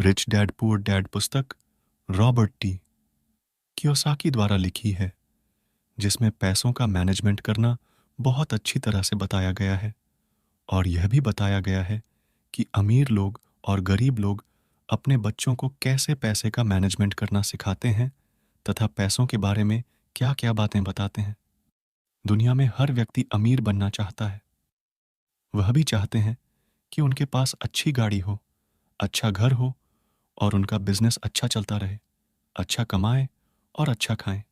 Rich dad poor dad पुस्तक Robert T Kiyosaki द्वारा लिखी है, जिसमें पैसों का मैनेजमेंट करना बहुत अच्छी तरह से बताया गया है और यह भी बताया गया है कि अमीर लोग और गरीब लोग अपने बच्चों को कैसे पैसे का मैनेजमेंट करना सिखाते हैं तथा पैसों के बारे में क्या-क्या बातें बताते हैं। दुनिया में हर व्यक्ति अमीर बनना चाहता है। वह भी चाहते हैं कि उनके पास अच्छी गाड़ी हो, अच्छा घर हो और उनका बिजनेस अच्छा चलता रहे, अच्छा कमाएं और अच्छा खाएं।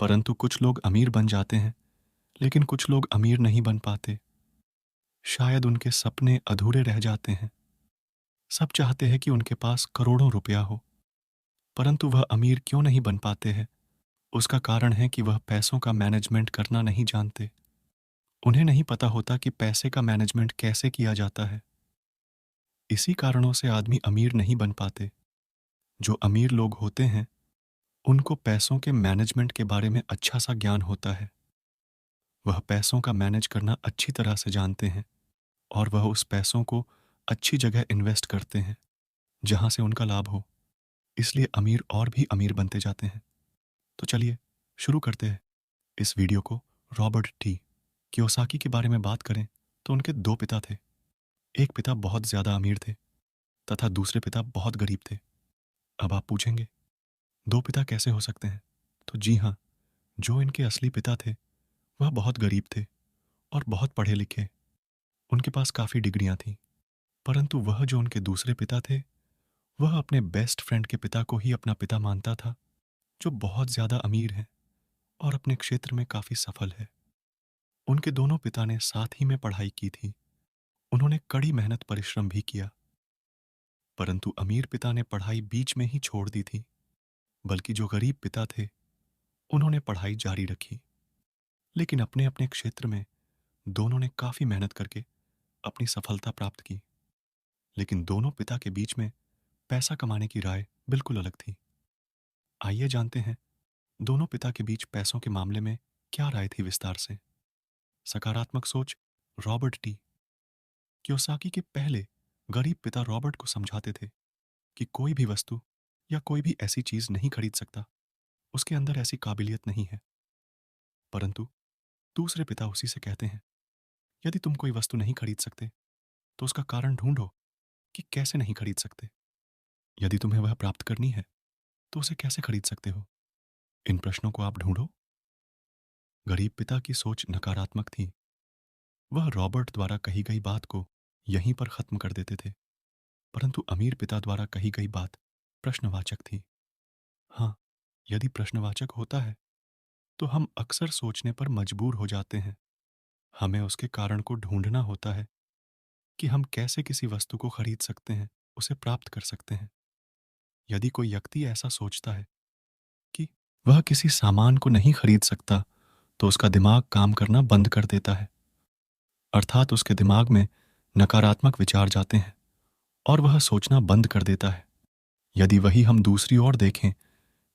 परंतु कुछ लोग अमीर बन जाते हैं, लेकिन कुछ लोग अमीर नहीं बन पाते। शायद उनके सपने अधूरे रह जाते हैं। सब चाहते हैं कि उनके पास करोड़ों रुपया हो, परंतु वह अमीर क्यों नहीं बन पाते हैं? उसका कारण है कि वह पैसों का मैनेजमेंट करना नहीं जानते। उन्हें नहीं पता होता कि पैसे का मैनेजमेंट कैसे किया जाता है। इसी कारणों से आदमी अमीर नहीं बन पाते। जो अमीर लोग होते हैं, उनको पैसों के मैनेजमेंट के बारे में अच्छा सा ज्ञान होता है। वह पैसों का मैनेज करना अच्छी तरह से जानते हैं और वह उस पैसों को अच्छी जगह इन्वेस्ट करते हैं, जहां से उनका लाभ हो। इसलिए अमीर और भी अमीर बनते जाते हैं। तो चलिए शुरू करते हैं इस वीडियो को। रॉबर्ट टी कियोसाकी के बारे में बात करें तो उनके दो पिता थे। एक पिता बहुत ज्यादा अमीर थे तथा दूसरे पिता बहुत गरीब थे। अब आप पूछेंगे, दो पिता कैसे हो सकते हैं? तो जी हाँ, जो इनके असली पिता थे वह बहुत गरीब थे और बहुत पढ़े लिखे। उनके पास काफी डिग्रियां थीं। परंतु वह जो उनके दूसरे पिता थे, वह अपने बेस्ट फ्रेंड के पिता को ही अपना पिता मानता था, जो बहुत ज्यादा अमीर है और अपने क्षेत्र में काफी सफल है। उनके दोनों पिता ने साथ ही में पढ़ाई की थी। उन्होंने कड़ी मेहनत परिश्रम भी किया। परंतु अमीर पिता ने पढ़ाई बीच में ही छोड़ दी थी, बल्कि जो गरीब पिता थे, उन्होंने पढ़ाई जारी रखी। लेकिन अपने अपने क्षेत्र में दोनों ने काफी मेहनत करके अपनी सफलता प्राप्त की। लेकिन दोनों पिता के बीच में पैसा कमाने की राय बिल्कुल अलग थी। आइए जानते हैं दोनों पिता के बीच पैसों के मामले में क्या राय थी विस्तार से। सकारात्मक सोच। रॉबर्ट टी कियोसाकी के पहले गरीब पिता रॉबर्ट को समझाते थे कि कोई भी वस्तु या कोई भी ऐसी चीज नहीं खरीद सकता, उसके अंदर ऐसी काबिलियत नहीं है। परंतु दूसरे पिता उसी से कहते हैं, यदि तुम कोई वस्तु नहीं खरीद सकते तो उसका कारण ढूंढो कि कैसे नहीं खरीद सकते। यदि तुम्हें वह प्राप्त करनी है तो उसे कैसे खरीद सकते हो? इन प्रश्नों को आप ढूंढो। गरीब पिता की सोच नकारात्मक थी। वह रॉबर्ट द्वारा कही गई बात को यहीं पर खत्म कर देते थे। परंतु अमीर पिता द्वारा कही गई बात प्रश्नवाचक थी। हाँ, यदि प्रश्नवाचक होता है तो हम अक्सर सोचने पर मजबूर हो जाते हैं। हमें उसके कारण को ढूंढना होता है कि हम कैसे किसी वस्तु को खरीद सकते हैं, उसे प्राप्त कर सकते हैं। यदि कोई व्यक्ति ऐसा सोचता है कि वह किसी सामान को नहीं खरीद सकता, तो उसका दिमाग काम करना बंद कर देता है। अर्थात उसके दिमाग में नकारात्मक विचार जाते हैं और वह सोचना बंद कर देता है। यदि वही हम दूसरी ओर देखें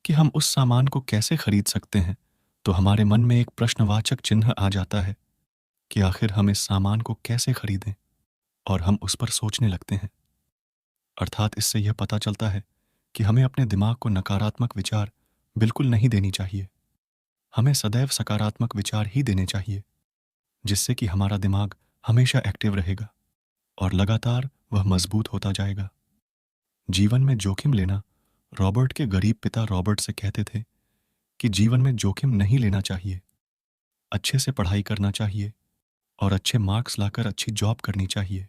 कि हम उस सामान को कैसे खरीद सकते हैं, तो हमारे मन में एक प्रश्नवाचक चिन्ह आ जाता है कि आखिर हम इस सामान को कैसे खरीदें, और हम उस पर सोचने लगते हैं। अर्थात इससे यह पता चलता है कि हमें अपने दिमाग को नकारात्मक विचार बिल्कुल नहीं देनी चाहिए। हमें सदैव सकारात्मक विचार ही देने चाहिए, जिससे कि हमारा दिमाग हमेशा एक्टिव रहेगा और लगातार वह मजबूत होता जाएगा। जीवन में जोखिम लेना। रॉबर्ट के गरीब पिता रॉबर्ट से कहते थे कि जीवन में जोखिम नहीं लेना चाहिए, अच्छे से पढ़ाई करना चाहिए और अच्छे मार्क्स लाकर अच्छी जॉब करनी चाहिए।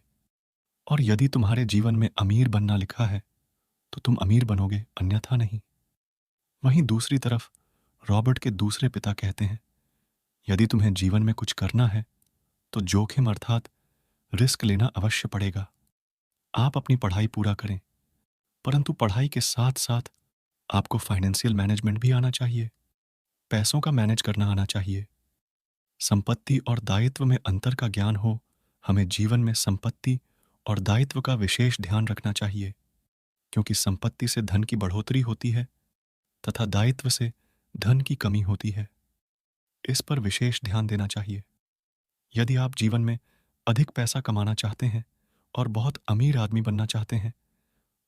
और यदि तुम्हारे जीवन में अमीर बनना लिखा है तो तुम अमीर बनोगे, अन्यथा नहीं। वहीं दूसरी तरफ रॉबर्ट के दूसरे पिता कहते हैं, यदि तुम्हें जीवन में कुछ करना है तो जोखिम अर्थात रिस्क लेना अवश्य पड़ेगा। आप अपनी पढ़ाई पूरा करें, परंतु पढ़ाई के साथ साथ आपको फाइनेंशियल मैनेजमेंट भी आना चाहिए, पैसों का मैनेज करना आना चाहिए। संपत्ति और दायित्व में अंतर का ज्ञान हो। हमें जीवन में संपत्ति और दायित्व का विशेष ध्यान रखना चाहिए, क्योंकि संपत्ति से धन की बढ़ोतरी होती है तथा दायित्व से धन की कमी होती है। इस पर विशेष ध्यान देना चाहिए। यदि आप जीवन में अधिक पैसा कमाना चाहते हैं और बहुत अमीर आदमी बनना चाहते हैं,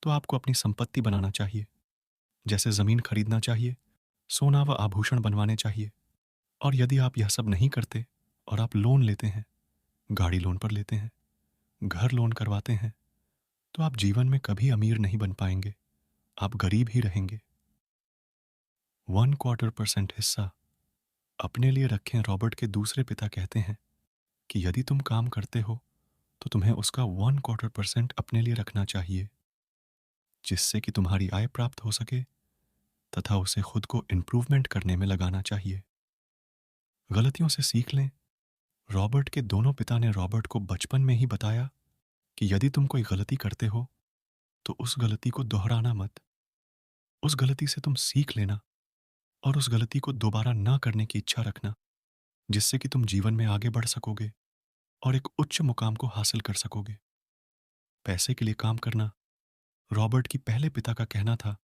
तो आपको अपनी संपत्ति बनाना चाहिए, जैसे जमीन खरीदना चाहिए, सोना व आभूषण बनवाने चाहिए। और यदि आप यह सब नहीं करते और आप लोन लेते हैं, गाड़ी लोन पर लेते हैं, घर लोन करवाते हैं, तो आप जीवन में कभी अमीर नहीं बन पाएंगे, आप गरीब ही रहेंगे। 1/4% हिस्सा अपने लिए रखें। रॉबर्ट के दूसरे पिता कहते हैं कि यदि तुम काम करते हो तो तुम्हें उसका 1/4% अपने लिए रखना चाहिए, जिससे कि तुम्हारी आय प्राप्त हो सके तथा उसे खुद को इम्प्रूवमेंट करने में लगाना चाहिए। गलतियों से सीख लें। रॉबर्ट के दोनों पिता ने रॉबर्ट को बचपन में ही बताया कि यदि तुम कोई गलती करते हो तो उस गलती को दोहराना मत। उस गलती से तुम सीख लेना और उस गलती को दोबारा ना करने की इच्छा रखना, जिससे कि तुम जीवन में आगे बढ़ सकोगे और एक उच्च मुकाम को हासिल कर सकोगे। पैसे के लिए काम करना। रॉबर्ट की पहले पिता का कहना था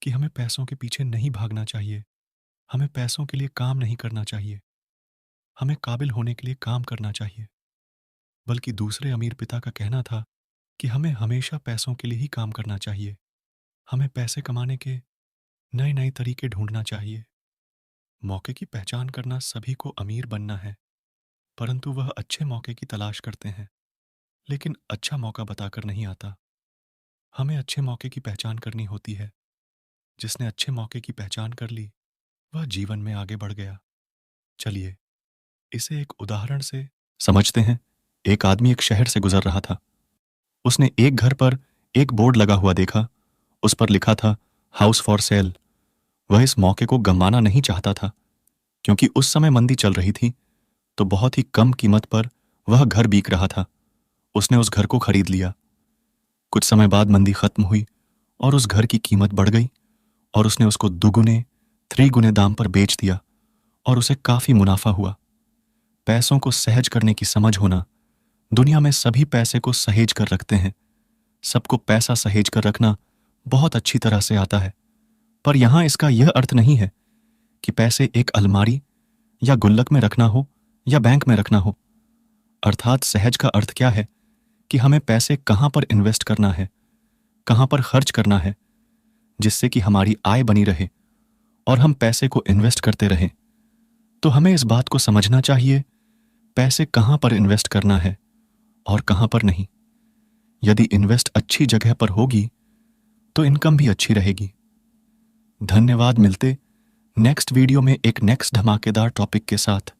कि हमें पैसों के पीछे नहीं भागना चाहिए, हमें पैसों के लिए काम नहीं करना चाहिए, हमें काबिल होने के लिए काम करना चाहिए। बल्कि दूसरे अमीर पिता का कहना था कि हमें हमेशा पैसों के लिए ही काम करना चाहिए, हमें पैसे कमाने के नए नए तरीके ढूंढना चाहिए। मौके की पहचान करना। सभी को अमीर बनना है, परंतु वह अच्छे मौके की तलाश करते हैं, लेकिन अच्छा मौका बताकर नहीं आता। हमें अच्छे मौके की पहचान करनी होती है। जिसने अच्छे मौके की पहचान कर ली, वह जीवन में आगे बढ़ गया। चलिए इसे एक उदाहरण से समझते हैं। एक आदमी एक शहर से गुजर रहा था। उसने एक घर पर एक बोर्ड लगा हुआ देखा। उस पर लिखा था हाउस फॉर सेल। वह इस मौके को गंवाना नहीं चाहता था, क्योंकि उस समय मंदी चल रही थी, तो बहुत ही कम कीमत पर वह घर बिक रहा था। उसने उस घर को खरीद लिया। कुछ समय बाद मंदी खत्म हुई और उस घर की कीमत बढ़ गई और उसने उसको दुगुने 3 गुने दाम पर बेच दिया और उसे काफी मुनाफा हुआ। पैसों को सहज करने की समझ होना। दुनिया में सभी पैसे को सहेज कर रखते हैं। सबको पैसा सहेज कर रखना बहुत अच्छी तरह से आता है, पर यहां इसका यह अर्थ नहीं है कि पैसे एक अलमारी या गुल्लक में रखना हो या बैंक में रखना हो। अर्थात सहज का अर्थ क्या है कि हमें पैसे कहां पर इन्वेस्ट करना है, कहां पर खर्च करना है, जिससे कि हमारी आय बनी रहे और हम पैसे को इन्वेस्ट करते रहें। तो हमें इस बात को समझना चाहिए पैसे कहां पर इन्वेस्ट करना है और कहां पर नहीं। यदि इन्वेस्ट अच्छी जगह पर होगी तो इनकम भी अच्छी रहेगी। धन्यवाद। मिलते नेक्स्ट वीडियो में एक नेक्स्ट धमाकेदार टॉपिक के साथ।